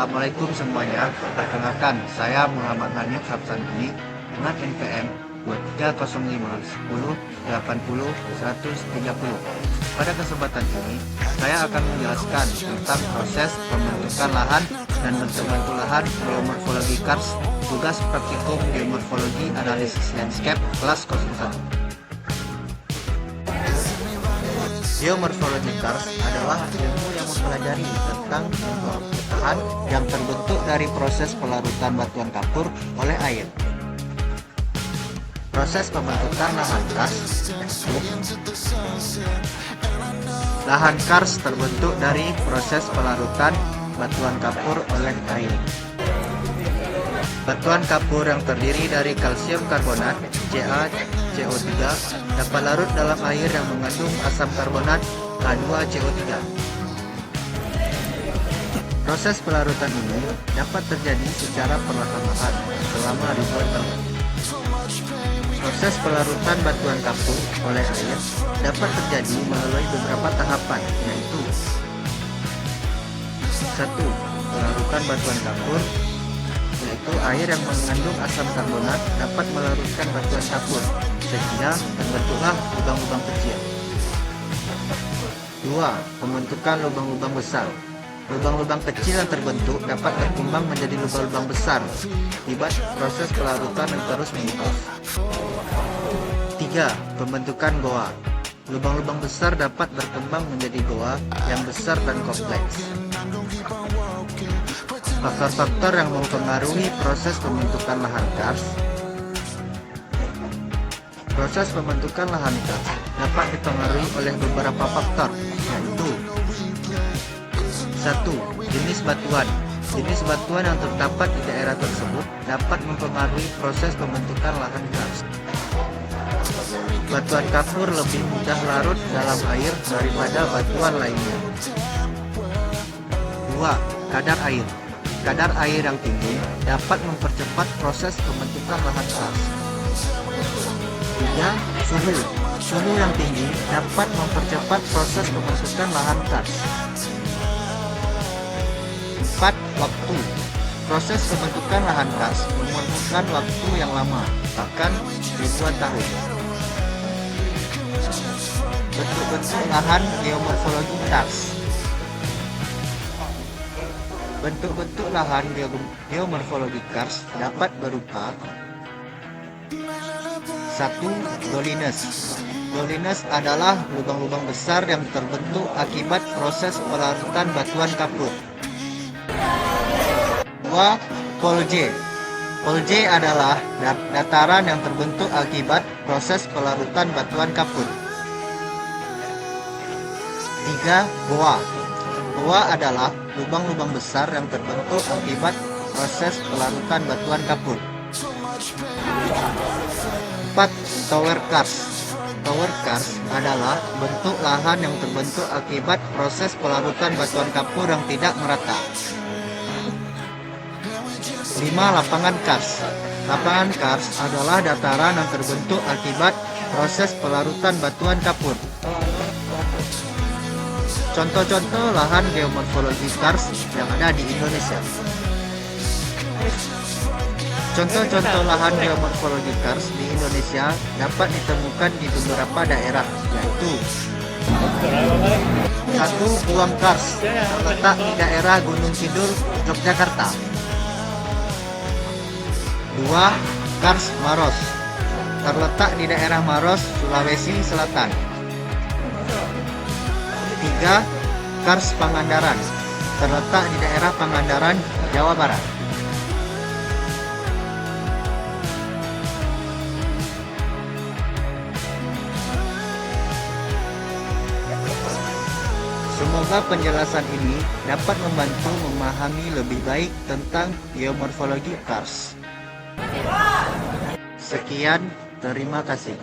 Assalamualaikum semuanya. Perkenalkan, saya Muhammad Hanif Sabsandini dengan NPM 23051080 Pada kesempatan ini, saya akan menjelaskan tentang proses pembentukan lahan dan bentuk-bentuk lahan geomorfologi KARS, tugas praktikum geomorfologi analisis landscape kelas 01. Geomorfologi KARS adalah ilmu yang mempelajari tentang lahan yang terbentuk dari proses pelarutan batuan kapur oleh air. Proses pembentukan lahan KARS. Lahan KARS terbentuk dari proses pelarutan batuan kapur oleh air. Batuan kapur yang terdiri dari kalsium karbonat (CaCO3) dapat larut dalam air yang mengandung asam karbonat H2CO3. Proses pelarutan ini dapat terjadi secara perlahan-lahan selama ribuan tahun. Proses pelarutan batuan kapur oleh air dapat terjadi melalui beberapa tahapan, yaitu 1. Pelarutan batuan kapur, yaitu air yang mengandung asam karbonat dapat melarutkan batuan kapur sehingga terbentuklah lubang-lubang kecil. 2. Pembentukan lubang-lubang besar. Lubang-lubang kecil yang terbentuk dapat berkembang menjadi lubang-lubang besar akibat proses pelarutan yang terus menerus. 3. Pembentukan goa. Lubang-lubang besar dapat berkembang menjadi goa yang besar dan kompleks. Faktor-faktor yang mempengaruhi proses pembentukan lahan KARS. Proses pembentukan lahan KARS dapat dipengaruhi oleh beberapa faktor, yaitu 1. Jenis batuan. Jenis batuan yang terdapat di daerah tersebut dapat mempengaruhi proses pembentukan lahan KARS. Batuan kapur lebih mudah larut dalam air daripada batuan lainnya. 2. Kadar air. Kadar air yang tinggi dapat mempercepat proses pembentukan lahan KARS. 3. Suhu. Suhu yang tinggi dapat mempercepat proses pembentukan lahan KARS. 4. Waktu. Proses pembentukan lahan KARS memerlukan waktu yang lama, bahkan ribuan tahun. Bentuk-bentuk lahan geomorfologi KARS. Bentuk-bentuk lahan geomorfologi KARS dapat berupa 1. Dolines. Dolines adalah lubang-lubang besar yang terbentuk akibat proses pelarutan batuan kapur. 2. Polje. Polje adalah dataran yang terbentuk akibat proses pelarutan batuan kapur. 3. Goa. Goa adalah lubang-lubang besar yang terbentuk akibat proses pelarutan batuan kapur. 4. Tower KARS. Tower KARS adalah bentuk lahan yang terbentuk akibat proses pelarutan batuan kapur yang tidak merata. 5. Lapangan KARS. Lapangan KARS adalah dataran yang terbentuk akibat proses pelarutan batuan kapur. Contoh-contoh lahan geomorfologi KARS yang ada di Indonesia. Contoh-contoh lahan geomorfologi KARS di Indonesia dapat ditemukan di beberapa daerah, yaitu 1. Buang KARS terletak di daerah Gunung Kidul, Yogyakarta. 2. KARS Maros terletak di daerah Maros, Sulawesi Selatan. 3. KARS Pangandaran terletak di daerah Pangandaran, Jawa Barat. Semoga penjelasan ini dapat membantu memahami lebih baik tentang geomorfologi KARS. Sekian, terima kasih.